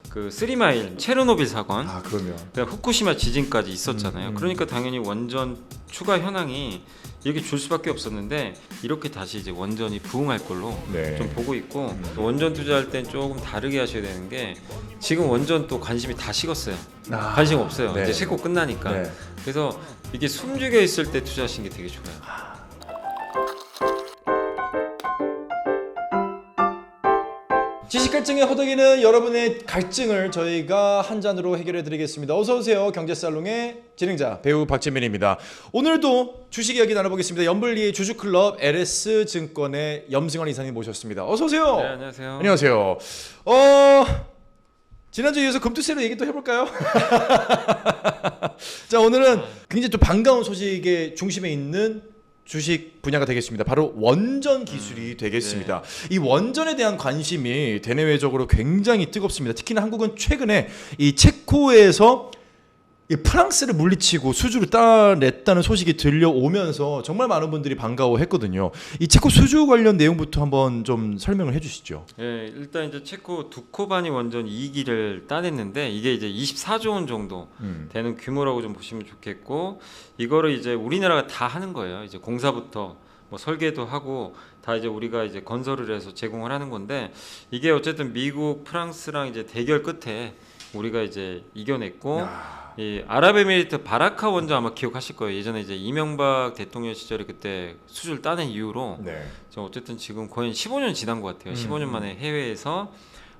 그 쓰리마일 체르노빌 사건, 아 그러면 후쿠시마 지진까지 있었잖아요. 그러니까 당연히 원전 추가 현황이 이렇게 줄 수밖에 없었는데 이렇게 다시 이제 원전이 부흥할 걸로 네. 좀 보고 있고 원전 투자할 땐 조금 다르게 하셔야 되는 게 지금 원전 또 관심이 다 식었어요. 관심 없어요. 네. 이제 싣고 끝나니까. 네. 그래서 이게 숨죽여 있을 때 투자하시는 게 되게 좋아요. 지식 갈증에 허덕이는 여러분의 갈증을 저희가 한 잔으로 해결해 드리겠습니다. 어서 오세요. 경제살롱의 진행자 배우 박재민입니다. 오늘도 주식 이야기 나눠보겠습니다. 염블리의 주주클럽 LS증권의 염승환 이사님 모셨습니다. 어서 오세요. 네, 안녕하세요. 안녕하세요. 지난주에 이어서 금투세로 얘기 또 해볼까요? 자, 오늘은 굉장히 또 반가운 소식의 중심에 있는 주식 분야가 되겠습니다. 바로 원전 기술이 되겠습니다. 이 원전에 대한 관심이 대내외적으로 굉장히 뜨겁습니다. 특히나 한국은 최근에 이 체코에서 이 프랑스를 물리치고 수주를 따냈다는 소식이 들려오면서 정말 많은 분들이 반가워했거든요. 이 체코 수주 관련 내용부터 한번 좀 설명을 해주시죠. 네, 일단 이제 체코 두코바니 원전 2기를 따냈는데 이게 이제 24조 원 정도 되는 규모라고 좀 보시면 좋겠고 이거를 이제 우리나라가 다 하는 거예요. 이제 공사부터 뭐 설계도 하고 다 이제 우리가 이제 건설을 해서 제공을 하는 건데 이게 어쨌든 미국, 프랑스랑 이제 대결 끝에 우리가 이제 이겨냈고. 이 아랍에미리트 바라카 원전 아마 기억하실 거예요. 예전에 이제 이명박 대통령 시절에 그때 수주를 따낸 이후로 어쨌든 지금 거의 15년 지난 것 같아요. 15년 만에 해외에서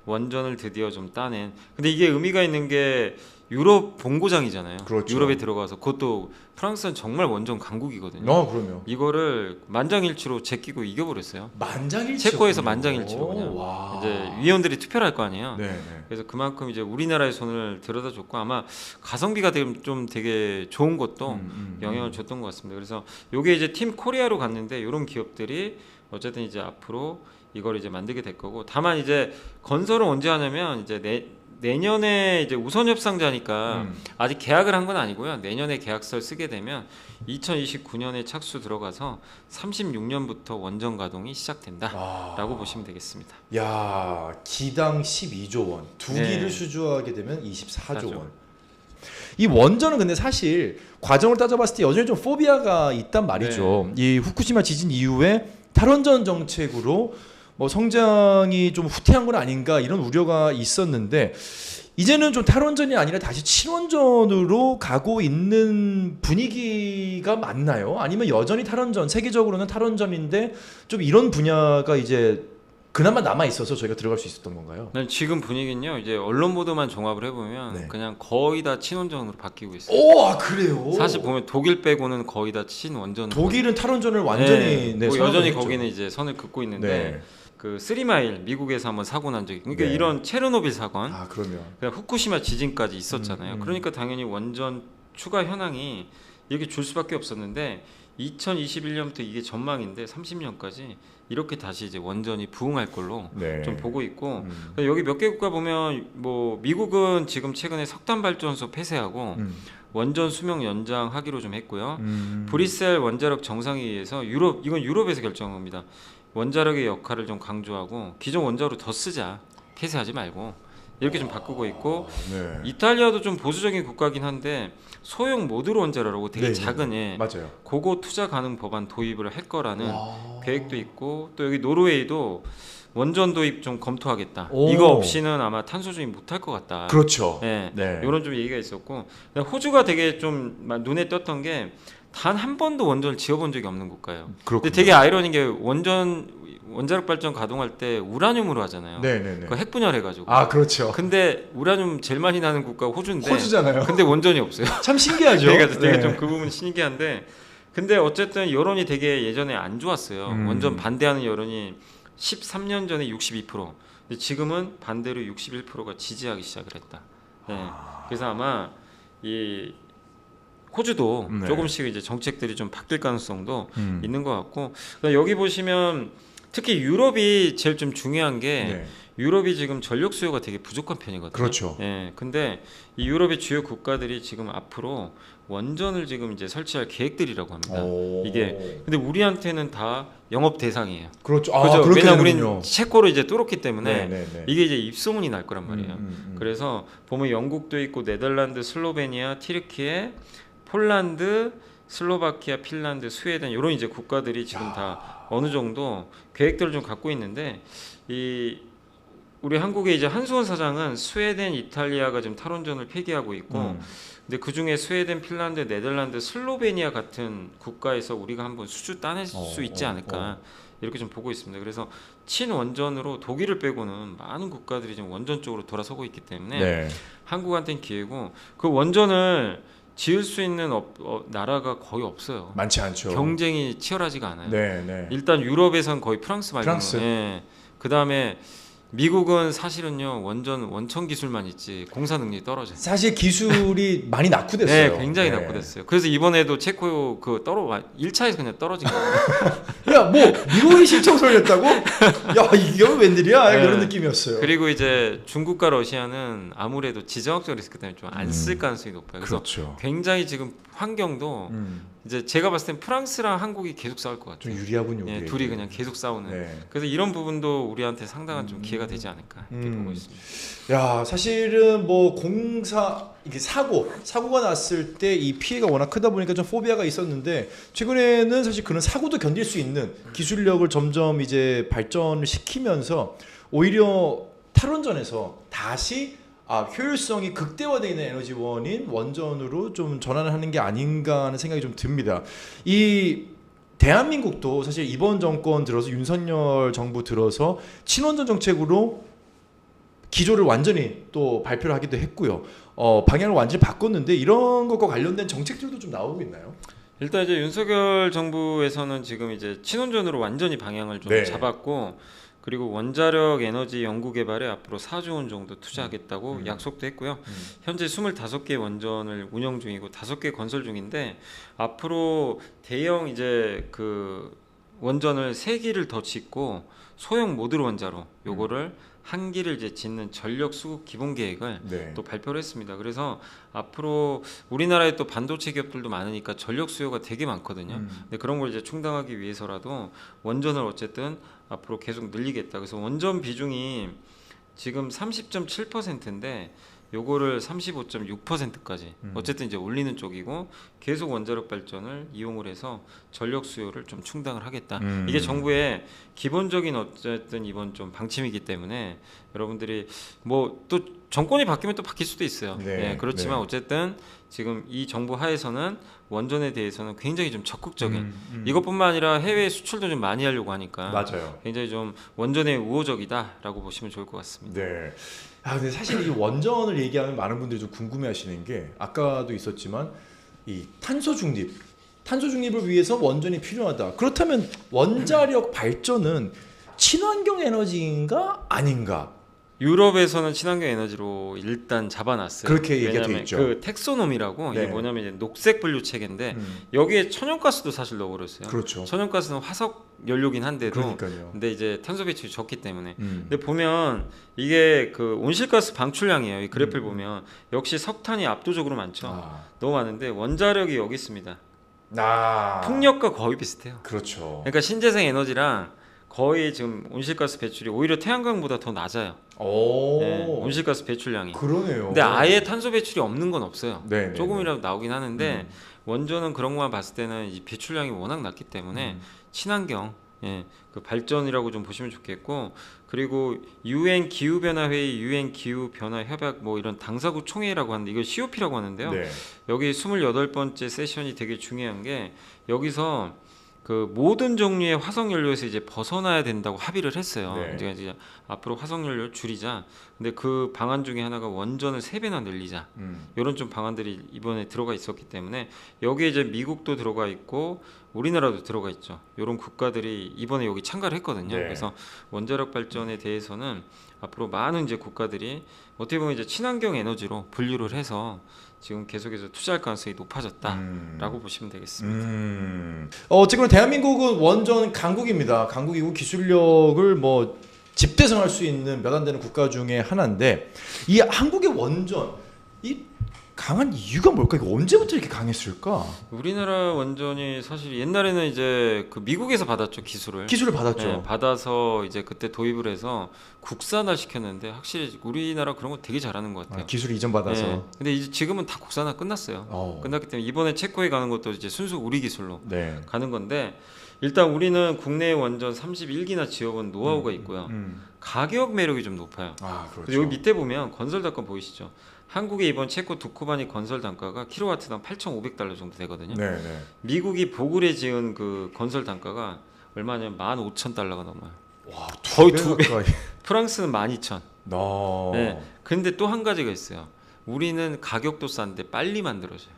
원전을 드디어 좀 따낸. 근데 이게 의미가 있는 게 유럽 본고장이잖아요. 그렇죠. 유럽에 들어가서 그것도 프랑스는 정말 원전 강국이거든요. 그럼요. 이거를 만장일치로 제끼고 이겨버렸어요. 만장일치. 체코에서 만장일치로 그냥 이제 위원들이 투표를 할 거 아니에요. 그래서 그만큼 이제 우리나라의 손을 들여다줬고 아마 가성비가 좀 되게 좋은 것도 영향을 줬던 것 같습니다. 그래서 이게 이제 팀 코리아로 갔는데 이런 기업들이 어쨌든 이제 앞으로 이걸 이제 만들게 될 거고 다만 이제 건설은 언제 하냐면 이제 내년에 이제 우선 협상자니까 아직 계약을 한 건 아니고요. 내년에 계약서를 쓰게 되면 2029년에 착수 들어가서 36년부터 원전 가동이 시작된다라고 보시면 되겠습니다. 야, 기당 12조 원, 두 기를 수주하게 되면 24조 원. 이 원전은 근데 사실 과정을 따져봤을 때 여전히 좀 포비아가 있단 말이죠. 이 후쿠시마 지진 이후에 탈원전 정책으로 뭐 성장이 좀 후퇴한 건 아닌가 이런 우려가 있었는데 이제는 좀 탈원전이 아니라 다시 친원전으로 가고 있는 분위기가 맞나요? 아니면 여전히 탈원전, 세계적으로는 탈원전인데 좀 이런 분야가 이제 그나마 남아 있어서 저희가 들어갈 수 있었던 건가요? 지금 분위기는요. 이제 언론 보도만 종합을 해보면 그냥 거의 다 친원전으로 바뀌고 있어요. 그래요? 사실 보면 독일 빼고는 거의 다 친원전. 독일은 탈원전을 완전히 뭐 여전히 거기는 이제 선을 긋고 있는데 그 쓰리마일 미국에서 한번 사고 난 적이 그러니까 이런 체르노빌 사건, 그러면 후쿠시마 지진까지 있었잖아요. 그러니까 당연히 원전 추가 현황이 이렇게 줄 수밖에 없었는데 2021년부터 이게 전망인데 30년까지 이렇게 다시 이제 원전이 부흥할 걸로 좀 보고 있고 여기 몇 개 국가 보면 뭐 미국은 지금 최근에 석탄 발전소 폐쇄하고 원전 수명 연장하기로 좀 했고요. 브뤼셀 원자력 정상회의에서 이건 유럽에서 결정한 겁니다. 원자력의 역할을 좀 강조하고 기존 원자로 더 쓰자, 폐쇄하지 말고 이렇게 좀 바꾸고 있고 이탈리아도 좀 보수적인 국가긴 한데 소형 모듈 원자로라고 되게 작은 맞아요. 고고 투자 가능 법안 도입을 할 거라는 계획도 있고 또 여기 노르웨이도 원전 도입 좀 검토하겠다. 이거 없이는 아마 탄소 중립 못할 것 같다. 그렇죠. 이런 좀 얘기가 있었고 호주가 되게 좀 눈에 띄었던 게 단 한 번도 원전을 지어본 적이 없는 국가예요. 근데 되게 아이러니한 게 원자력 발전 가동할 때 우라늄으로 하잖아요. 그 핵 분열해가지고. 그렇죠. 근데 우라늄 제일 많이 나는 국가가 호주인데. 호주잖아요. 근데 원전이 없어요. 참 신기하죠. 되게 좀 그 부분 신기한데. 근데 어쨌든 여론이 되게 예전에 안 좋았어요. 원전 반대하는 여론이 13년 전에 62%. 근데 지금은 반대로 61%가 지지하기 시작을 했다. 그래서 아마 이 호주도 조금씩 이제 정책들이 좀 바뀔 가능성도 있는 것 같고 여기 보시면 특히 유럽이 제일 좀 중요한 게 유럽이 지금 전력 수요가 되게 부족한 편이거든요. 그렇죠. 예, 근데 이 유럽의 주요 국가들이 지금 앞으로 원전을 지금 이제 설치할 계획들이라고 합니다. 이게 근데 우리한테는 다 영업 대상이에요. 그렇죠. 그죠? 그렇게 왜냐면 되는군요. 우리는 체코로 이제 뚫었기 때문에 네네네. 이게 이제 입소문이 날 거란 말이에요. 그래서 보면 영국도 있고 네덜란드, 슬로베니아, 튀르키예, 폴란드, 슬로바키아, 핀란드, 스웨덴 이런 이제 국가들이 지금 다 어느 정도 계획들을 좀 갖고 있는데 이 우리 한국의 이제 한수원 사장은 스웨덴, 이탈리아가 지금 탈원전을 폐기하고 있고 근데 그 중에 스웨덴, 핀란드, 네덜란드, 슬로베니아 같은 국가에서 우리가 한번 수주 따낼 수 있지 않을까 이렇게 좀 보고 있습니다. 그래서 친원전으로 독일을 빼고는 많은 국가들이 지금 원전 쪽으로 돌아서고 있기 때문에 네. 한국한테는 기회고 그 원전을 지을 수 있는 나라가 거의 없어요. 많지 않죠. 경쟁이 치열하지가 않아요. 네, 네. 일단 유럽에선 거의 프랑스 말고는 프랑스. 예. 그다음에 미국은 사실은요 원천 기술만 있지 공사 능력이 떨어져요. 사실 기술이 많이 낙후됐어요. 네, 굉장히 낙후됐어요. 그래서 이번에도 체코 그 1차에서 그냥 떨어진 거예요. 야, 뭐 미국이 신청서를 냈다고? 야, 이게 웬일이야? 네. 이런 느낌이었어요. 그리고 이제 중국과 러시아는 아무래도 지정학적 리스크 때문에 좀 안 쓸 가능성이 높아요. 그래서 그렇죠. 굉장히 지금 환경도 이제 제가 봤을 땐 프랑스랑 한국이 계속 싸울 것 좀 같아요. 유리하군요. 예, 우리에게. 둘이 그냥 계속 싸우는. 네. 그래서 이런 부분도 우리한테 상당한 좀 기회가 되지 않을까 이렇게 보고 있습니다. 야, 사실은 뭐 이게 사고가 났을 때 이 피해가 워낙 크다 보니까 좀 포비아가 있었는데 최근에는 사실 그런 사고도 견딜 수 있는 기술력을 점점 이제 발전을 시키면서 오히려 탈원전에서 다시 효율성이 극대화되어 있는 에너지원인 원전으로 좀 전환을 하는 게 아닌가 하는 생각이 좀 듭니다. 이 대한민국도 사실 이번 정권 들어서 윤석열 정부 들어서 친원전 정책으로 기조를 완전히 또 발표를 하기도 했고요. 방향을 완전히 바꿨는데 이런 것과 관련된 정책들도 좀 나오고 있나요? 일단 이제 윤석열 정부에서는 지금 이제 친원전으로 완전히 방향을 좀 네. 잡았고 그리고 원자력 에너지 연구 개발에 앞으로 4조 원 정도 투자하겠다고 약속도 했고요. 현재 25개 원전을 운영 중이고 5개 건설 중인데 앞으로 대형 이제 그 원전을 3기를 더 짓고 소형 모듈 원자로 요거를 한 기를 이제 짓는 전력 수급 기본 계획을 네. 또 발표를 했습니다. 그래서 앞으로 우리나라에 또 반도체 기업들도 많으니까 전력 수요가 되게 많거든요. 근데 그런 걸 이제 충당하기 위해서라도 원전을 어쨌든 앞으로 계속 늘리겠다. 그래서 원전 비중이 지금 30.7%인데 요거를 35.6%까지 어쨌든 이제 올리는 쪽이고 계속 원자력 발전을 이용을 해서 전력 수요를 좀 충당을 하겠다. 이게 정부의 기본적인 어쨌든 이번 좀 방침이기 때문에 여러분들이 뭐 또 정권이 바뀌면 또 바뀔 수도 있어요. 네, 예, 그렇지만 네. 어쨌든 지금 이 정부 하에서는 원전에 대해서는 굉장히 좀 적극적인 이것뿐만 아니라 해외 수출도 좀 많이 하려고 하니까 맞아요. 굉장히 좀 원전에 우호적이다라고 보시면 좋을 것 같습니다. 네. 근데 사실 이 원전을 얘기하면 많은 분들이 좀 궁금해하시는 게 아까도 있었지만 이 탄소 중립을 위해서 원전이 필요하다. 그렇다면 원자력 발전은 친환경 에너지인가 아닌가? 유럽에서는 친환경 에너지로 일단 잡아놨어요. 그렇게 얘기가 돼 왜냐하면 있죠. 그 텍소놈이라고 네. 이게 뭐냐면 이제 녹색 분류 체계인데 여기에 천연가스도 사실 넣어버렸어요. 그렇죠. 천연가스는 화석 연료긴 한데도 그러니까요. 근데 이제 탄소 배출이 적기 때문에 음. 근데 보면 이게 그 온실가스 방출량이에요. 이 그래프를 보면 역시 석탄이 압도적으로 많죠. 너무 많은데 원자력이 여기 있습니다. 풍력과 거의 비슷해요. 그렇죠. 그러니까 신재생 에너지랑 거의 지금 온실가스 배출이 오히려 태양광보다 더 낮아요. 오. 네, 온실가스 배출량이. 그러네요. 근데 아예 탄소 배출이 없는 건 없어요. 네, 조금이라도 나오긴 하는데 원전은 그런 것만 봤을 때는 이 배출량이 워낙 낮기 때문에 친환경 그 발전이라고 좀 보시면 좋겠고 그리고 유엔 기후 변화 회의, 유엔 기후 변화 협약 뭐 이런 당사국 총회라고 하는데 이걸 COP라고 하는데요. 네. 여기 28번째 세션이 되게 중요한 게 여기서 그 모든 종류의 화석 연료에서 이제 벗어나야 된다고 합의를 했어요. 네. 그러니까 이제 앞으로 화석 연료를 줄이자. 근데 그 방안 중에 하나가 원전을 3배나 늘리자. 이런 좀 방안들이 이번에 들어가 있었기 때문에 여기에 이제 미국도 들어가 있고 우리나라도 들어가 있죠. 이런 국가들이 이번에 여기 참가를 했거든요. 네. 그래서 원자력 발전에 대해서는 앞으로 많은 이제 국가들이 어떻게 보면 이제 친환경 에너지로 분류를 해서 지금 계속해서 투자할 가능성이 높아졌다라고 보시면 되겠습니다. 어쨌거나 대한민국은 원전 강국입니다. 강국이고 기술력을 뭐 집대성할 수 있는 몇 안 되는 국가 중에 하나인데 이 한국의 원전 이 강한 이유가 뭘까? 이거 언제부터 이렇게 강했을까? 우리나라 원전이 사실 옛날에는 이제 그 미국에서 받았죠, 기술을. 기술을 받았죠. 네, 받아서 이제 그때 도입을 해서 국산화 시켰는데 확실히 우리나라 그런 거 되게 잘하는 것 같아요. 기술 이전 받아서. 네, 근데 이제 지금은 다 국산화 끝났어요. 끝났기 때문에 이번에 체코에 가는 것도 이제 순수 우리 기술로 네. 가는 건데 일단 우리는 국내 원전 31기나 지어본 노하우가 있고요. 가격 매력이 좀 높아요. 그렇죠. 그래서 여기 밑에 보면 건설단가 보이시죠? 한국의 이번 체코 두코바니 건설 단가가 킬로와트당 8,500달러 정도 되거든요. 네, 네. 미국이 보글에 지은 그 건설 단가가 얼마냐면 15,000달러가 넘어요. 와, 거의 두 배. 가까이. 프랑스는 12,000. 어. 네. 근데 또 한 가지가 있어요. 우리는 가격도 싼데 빨리 만들어져요.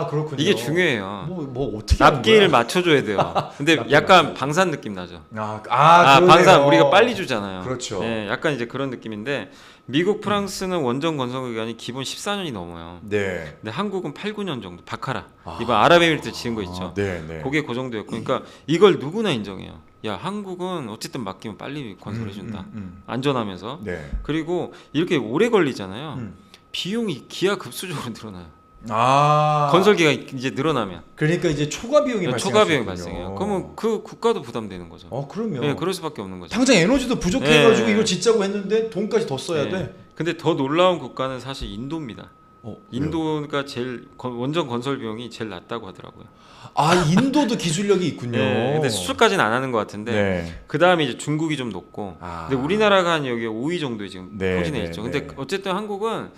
그렇군요. 이게 중요해요. 뭐 어떻게 납기를 맞춰줘야 돼요. 근데 약간 방산 느낌 나죠. 그러네요. 방산 우리가 빨리 주잖아요. 그렇죠. 네, 약간 이제 그런 느낌인데 미국, 프랑스는 원전 건설 기간이 기본 14년이 넘어요. 네. 근데 한국은 8, 9년 정도. 바카라 이번 아랍에미리트 지은 거 있죠. 네, 네. 그게 그 정도였고, 그러니까 이걸 누구나 인정해요. 야, 한국은 어쨌든 맡기면 빨리 건설해준다. 안전하면서. 네. 그리고 이렇게 오래 걸리잖아요. 비용이 기하급수적으로 늘어나요. 건설 건설기가 이제 늘어나면. 그러니까 이제 초과 비용이 초과 비용이 발생해요. 그러면 그 국가도 부담되는 거죠. 그럼요. 네, 그럴 수밖에 없는 거죠. 당장 에너지도 부족해가지고 네. 이걸 짓자고 했는데 돈까지 더 써야 네. 돼. 근데 더 놀라운 국가는 사실 인도입니다. 왜요? 인도가 제일 원전 건설 비용이 제일 낮다고 하더라고요. 인도도 기술력이 있군요. 네, 근데 수출까지는 안 하는 것 같은데 네. 그 다음에 이제 중국이 좀 높고, 근데 우리나라가 한 여기 5위 정도에 지금 네, 포진해 네, 있죠. 네. 근데 어쨌든 한국은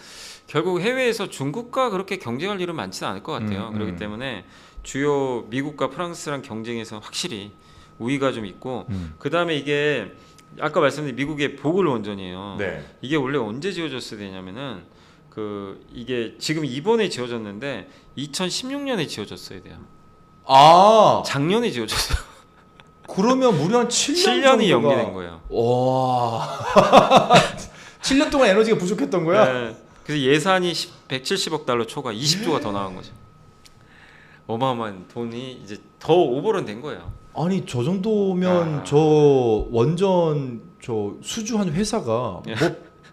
결국 해외에서 중국과 그렇게 경쟁할 일은 많지는 않을 것 같아요. 그렇기 때문에 주요 미국과 프랑스랑 경쟁에서 확실히 우위가 좀 있고, 그 다음에 이게 아까 말씀드린 미국의 보글 원전이에요. 네. 이게 원래 언제 지어졌어야 되냐면은 이게 지금 이번에 지어졌는데 2016년에 지어졌어야 돼요. 작년에 지어졌어요. 그러면 무려 한 7년 7년이 정도가... 연기된 거예요. 와. 7년 동안 에너지가 부족했던 거야? 네. 그래서 예산이 170억 달러 초과 20조가 더 나온 거죠. 어마어마한 돈이 이제 더 오버런 된 거예요. 아니 저 정도면 저 원전 저 수주한 회사가 뭐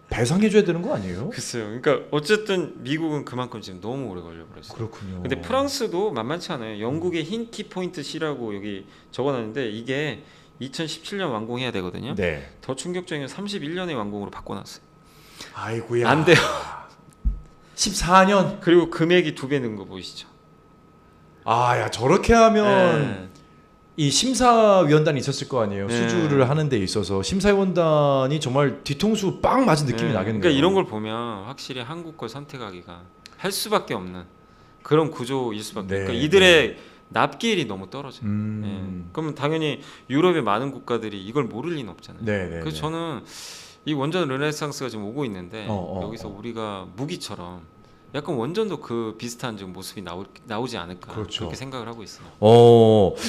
배상해줘야 되는 거 아니에요? 글쎄요. 그러니까 어쨌든 미국은 그만큼 지금 너무 오래 걸려버렸어요. 그렇군요. 근데 프랑스도 만만치 않아요. 영국의 흰 키 포인트 C라고 여기 적어놨는데 이게 2017년 완공해야 되거든요. 네. 더 충격적인 건 31년에 완공으로 바꿔놨어요. 아이고야. 안 돼요. 14년. 그리고 금액이 2배 는 거 보이시죠? 야 저렇게 하면 네. 이 심사위원단이 있었을 거 아니에요. 네. 수주를 하는 데 있어서 심사위원단이 정말 뒤통수 빵 맞은 느낌이 나겠네요. 그러니까 이런 걸 보면 확실히 한국 걸 선택하기가 할 수밖에 없는 그런 구조일 수밖에. 네. 그러니까 이들의 납기일이 너무 떨어져요. 음. 그러면 당연히 유럽의 많은 국가들이 이걸 모를 리는 없잖아요. 네. 그래서 저는 이 원전 르네상스가 지금 오고 있는데 여기서 어. 우리가 무기처럼 약간 원전도 그 비슷한 지금 모습이 나오지 않을까, 그렇죠. 그렇게 생각을 하고 있어요.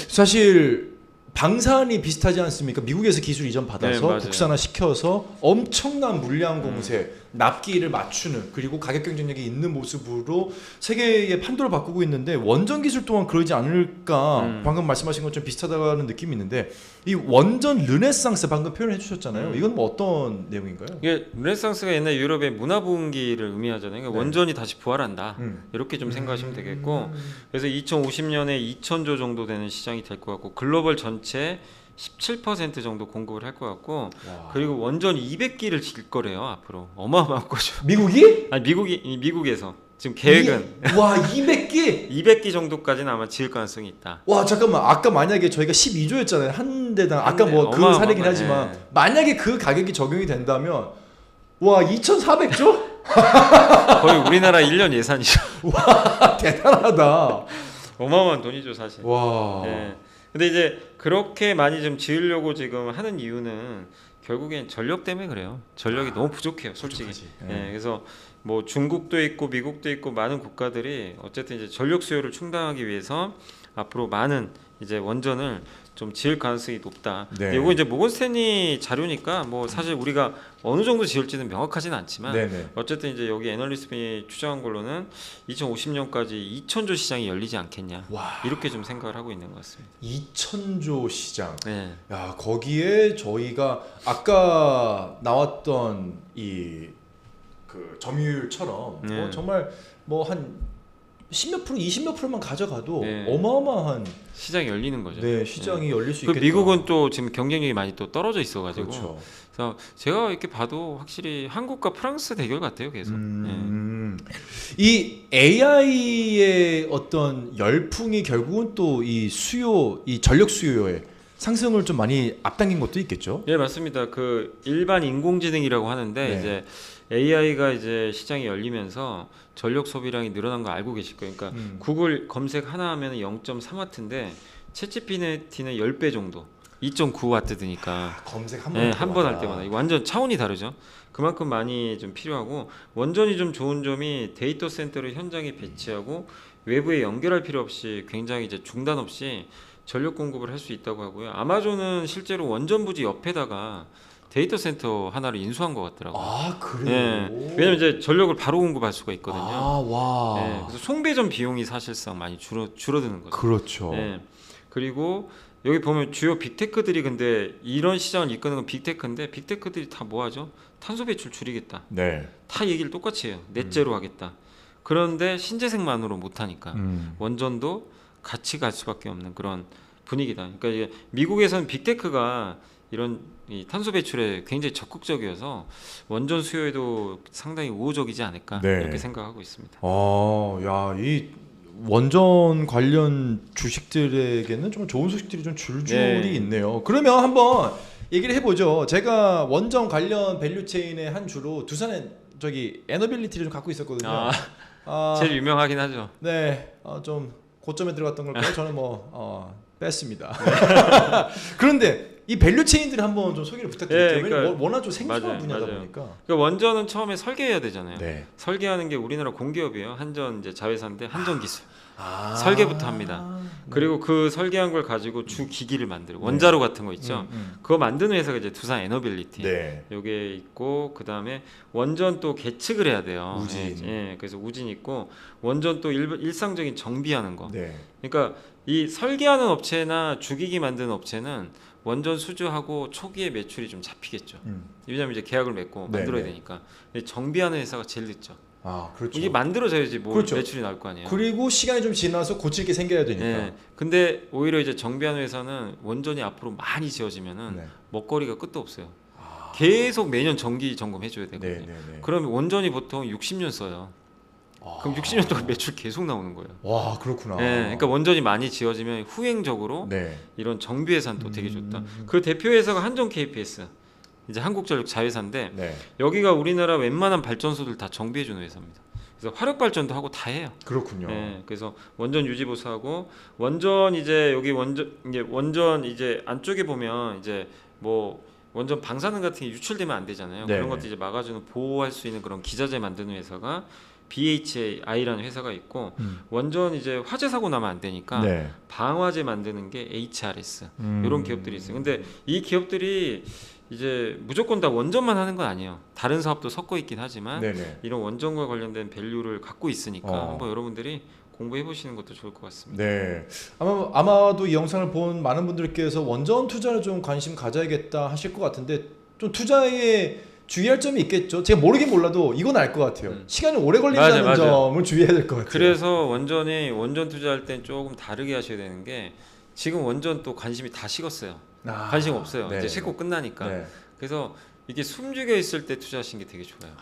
사실 방산이 비슷하지 않습니까? 미국에서 기술 이전 받아서 네, 맞아요. 국산화 시켜서 엄청난 물량 공세, 납기를 맞추는 그리고 가격 경쟁력이 있는 모습으로 세계의 판도를 바꾸고 있는데 원전 기술 또한 그러지 않을까? 방금 말씀하신 것처럼 비슷하다는 느낌이 있는데 이 원전 르네상스 방금 표현해 주셨잖아요. 이건 뭐 어떤 내용인가요? 이게 르네상스가 옛날 유럽의 문화 부흥기를 의미하잖아요. 그러니까 네. 원전이 다시 부활한다. 이렇게 좀 생각하시면 되겠고, 그래서 2050년에 2,000조 정도 되는 시장이 될 것 같고 글로벌 전체 17% 정도 공급을 할 것 같고, 그리고 원전 200기를 질 거래요 앞으로. 어마어마한 거죠. 미국이? 아니 미국에서 지금 계획은 200기? 200기 정도까지는 아마 지을 가능성이 있다. 와 잠깐만, 아까 만약에 저희가 12조였잖아요 한 대당. 아까 뭐 그 어마어마한 사례긴 거네. 하지만 만약에 그 가격이 적용이 된다면 와 2,400조? 거의 우리나라 1년 예산이죠. 와 대단하다. 어마어마한 돈이죠 사실. 와. 네. 근데 이제 그렇게 많이 좀 지으려고 지금 하는 이유는 결국엔 전력 때문에 그래요. 전력이 너무 부족해요, 솔직히. 네. 그래서 뭐 중국도 있고 미국도 있고 많은 국가들이 어쨌든 이제 전력 수요를 충당하기 위해서 앞으로 많은 이제 원전을 좀 지을 가능성이 높다. 네. 이거 이제 모건 스탠리 자료니까 뭐 사실 우리가 어느 정도 지을지는 명확하지는 않지만 네네. 어쨌든 이제 여기 애널리스트분이 추정한 걸로는 2050년까지 2,000조 시장이 열리지 않겠냐. 와. 이렇게 좀 생각을 하고 있는 것 같습니다. 2,000조 시장. 네. 야, 거기에 저희가 아까 나왔던 이 그 점유율처럼 네. 정말 뭐 한 10몇 프로, 20몇 프로만 가져가도 네. 어마어마한 시장이 열리는 거죠. 네, 시장이 열릴 수 그 있겠다. 미국은 또 지금 경쟁력이 많이 또 떨어져 있어가지고 그렇죠. 그래서 제가 이렇게 봐도 확실히 한국과 프랑스 대결 같아요 계속. 이 AI의 어떤 열풍이 결국은 또 이 수요, 이 전력 수요의 상승을 좀 많이 앞당긴 것도 있겠죠. 예, 맞습니다. 그 일반 인공지능이라고 하는데 네. 이제 AI가 이제 시장이 열리면서 전력 소비량이 늘어난 거 알고 계실 거예요. 그러니까 구글 검색 하나 하면 0.3와트인데 챗GPT는 10배 정도. 2.9와트 드니까 검색 한 번 할 때마다 이거 완전 차원이 다르죠. 그만큼 많이 좀 필요하고 원전이 좀 좋은 점이 데이터 센터를 현장에 배치하고 외부에 연결할 필요 없이 굉장히 이제 중단 없이 전력 공급을 할 수 있다고 하고요. 아마존은 실제로 원전 부지 옆에다가 데이터 센터 하나를 인수한 것 같더라고요. 아, 그래요? 예, 왜냐면 이제 전력을 바로 공급할 수가 있거든요. 아, 와. 예, 그래서 송배전 비용이 사실상 많이 줄어드는 거죠. 그렇죠. 예, 그리고 여기 보면 주요 빅테크들이 근데 이런 시장을 이끄는 건 빅테크인데 빅테크들이 다 뭐하죠? 탄소 배출 줄이겠다. 네. 다 얘기를 똑같이 해요. 넷제로 하겠다. 그런데 신재생만으로 못하니까 원전도 같이 갈 수밖에 없는 그런 분위기다. 그러니까 이게 미국에서는 빅테크가 이런 이 탄소 배출에 굉장히 적극적이어서 원전 수요에도 상당히 우호적이지 않을까 네. 이렇게 생각하고 있습니다. 야, 이 원전 관련 주식들에게는 좀 좋은 소식들이 좀 줄줄이 네. 있네요. 그러면 한번 얘기를 해보죠. 제가 원전 관련 밸류체인의 한 주로 두산의 저기 에너빌리티를 좀 갖고 있었거든요. 제일 유명하긴 하죠. 네, 좀 고점에 들어갔던 걸까요? 저는 뺐습니다. 그런데 이 밸류체인들 한번 좀 소개를 부탁드릴게요. 네, 그러니까 워낙 좀 생소한 맞아요, 분야다 맞아요. 보니까. 그러니까 원전은 처음에 설계해야 되잖아요. 네. 설계하는 게 우리나라 공기업이에요. 한전 이제 자회사인데 한전 기술. 설계부터 합니다. 그리고 그 설계한 걸 가지고 주 기기를 만들고 원자로 같은 거 있죠. 그거 만드는 회사가 이제 두산 에너빌리티. 네. 요게 있고 그다음에 원전 또 계측을 해야 돼요. 우진. 예, 그래서 우진 있고 원전 또 일상적인 정비하는 거. 네. 그러니까 이 설계하는 업체나 주기기 만드는 업체는 원전 수주하고 초기에 매출이 좀 잡히겠죠. 왜냐하면 이제 계약을 맺고 네, 만들어야 네. 되니까. 근데 정비하는 회사가 제일 늦죠. 그렇죠. 이게 만들어져야지 뭐 그렇죠. 매출이 나올 거 아니에요. 그리고 시간이 좀 지나서 고칠 게 생겨야 되니까. 예. 근데 오히려 이제 정비하는 회사는 원전이 앞으로 많이 지어지면은 네. 먹거리가 끝도 없어요. 계속 매년 정기 점검 해줘야 되거든요. 네. 그러면 원전이 보통 60년 써요. 그럼 60년 동안 매출 계속 나오는 거예요. 와, 그렇구나. 예, 그러니까 원전이 많이 지어지면 후행적으로 네. 이런 정비 회사는 또 되게 좋다. 그 대표 회사가 한전 KPS, 이제 한국전력 자회사인데 네. 여기가 우리나라 웬만한 발전소들 다 정비해 주는 회사입니다. 그래서 화력 발전도 하고 다 해요. 그렇군요. 예, 그래서 원전 유지 보수하고 원전 이제 여기 원전 이제 안쪽에 보면 이제 뭐 원전 방사능 같은 게 유출되면 안 되잖아요. 네. 그런 것도 이제 막아주는 보호할 수 있는 그런 기자재 만드는 회사가 BHI라는 회사가 있고 원전 이제 화재 사고 나면 안 되니까 네. 방화제 만드는 게 HRS 이런 기업들이 있어요. 근데 이 기업들이 이제 무조건 다 원전만 하는 건 아니에요. 다른 사업도 섞어 있긴 하지만 네네. 이런 원전과 관련된 밸류를 갖고 있으니까 한번 여러분들이 공부해 보시는 것도 좋을 것 같습니다. 네. 아마도 이 영상을 본 많은 분들께서 원전 투자를 좀 관심 가져야겠다 하실 것 같은데 좀 투자에 주의할 점이 있겠죠. 제가 모르긴 몰라도 이건 알 것 같아요. 시간이 오래 걸린다는 맞아. 점을 주의해야 될 것 같아요. 그래서 원전 투자할 땐 조금 다르게 하셔야 되는 게 지금 원전 또 관심이 다 식었어요. 관심 없어요. 네. 이제 싣고 끝나니까. 네. 그래서 이게 숨죽여 있을 때 투자하시는 게 되게 좋아요.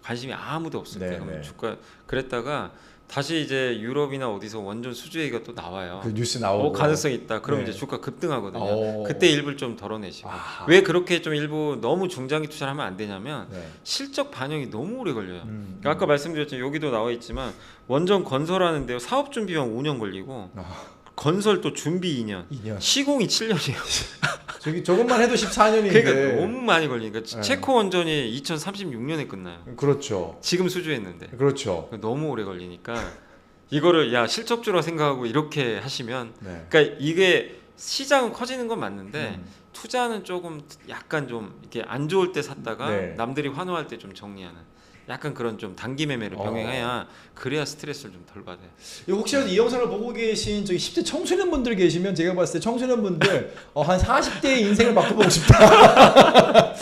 관심이 아무도 없을 네, 때 그럼 네. 주가 그랬다가 다시 이제 유럽이나 어디서 원전 수주 얘기가 또 나와요. 그 뉴스 나오고 가능성 있다. 그럼 네. 이제 주가 급등하거든요. 오. 그때 일부를 좀 덜어내시고. 아하. 왜 그렇게 좀 일부 너무 중장기 투자를 하면 안 되냐면 네. 실적 반영이 너무 오래 걸려요. 그러니까 아까 말씀드렸지만 여기도 나와 있지만 원전 건설하는데요. 사업 준비만 5년 걸리고 건설 또 준비 2년. 2년. 시공이 7년이에요. 저것만 해도 14년인데. 그러니까 너무 많이 걸리니까 네. 체코 원전이 2036년에 끝나요. 그렇죠. 지금 수주했는데 그렇죠. 너무 오래 걸리니까 이거를 야 실적주라 생각하고 이렇게 하시면 네. 그러니까 이게 시장은 커지는 건 맞는데 음. 투자는 조금 약간 좀 이렇게 안 좋을 때 샀다가 네. 남들이 환호할 때 좀 정리하는 약간 그런 좀 단기 매매를 병행해야 그래야 스트레스를 좀 덜 받아요. 혹시라도 이 영상을 보고 계신 저기 10대 청소년분들 계시면 제가 봤을 때 청소년분들 한 40대의 인생을 바꿔보고 싶다.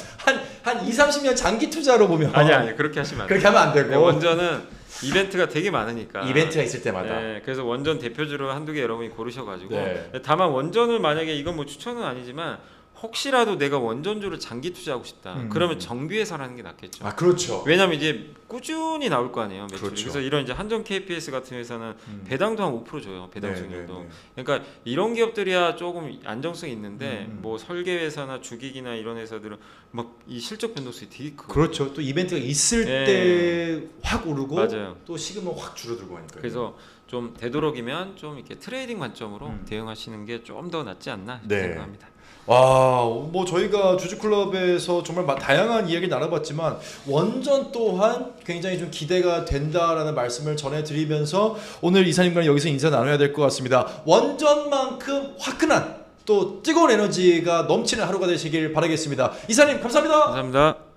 한 2, 30년 장기 투자로 보면 아니 그렇게 하시면 안 돼요. 그렇게 하면 안 되고 네, 원전은 이벤트가 되게 많으니까. 이벤트가 있을 때마다. 네, 그래서 원전 대표주로 한두 개 여러분이 고르셔가지고 네. 다만 원전을 만약에 이건 뭐 추천은 아니지만 혹시라도 내가 원전주를 장기 투자하고 싶다. 그러면 정비회사를 하는 게 낫겠죠. 아 그렇죠. 왜냐면 이제 꾸준히 나올 거 아니에요 매출이. 그렇죠. 그래서 이런 이제 한전 KPS 같은 회사는 배당도 한 5% 줘요. 배당 네, 수익률도. 네, 네. 그러니까 이런 기업들이야 조금 안정성이 있는데 음. 뭐 설계회사나 주기기나 이런 회사들은 막 이 실적 변동성이 되게 크고. 그렇죠. 또 이벤트가 있을 네. 때 확 오르고 맞아요. 또 식으면 확 줄어들고 하니까. 그래서 좀 되도록이면 좀 이렇게 트레이딩 관점으로 음. 대응하시는 게 좀 더 낫지 않나 네. 생각합니다. 와, 뭐 저희가 주주클럽에서 정말 다양한 이야기를 나눠봤지만 원전 또한 굉장히 좀 기대가 된다라는 말씀을 전해드리면서 오늘 이사님과는 여기서 인사 나눠야 될 것 같습니다. 원전만큼 화끈한 또 뜨거운 에너지가 넘치는 하루가 되시길 바라겠습니다. 이사님 감사합니다. 감사합니다.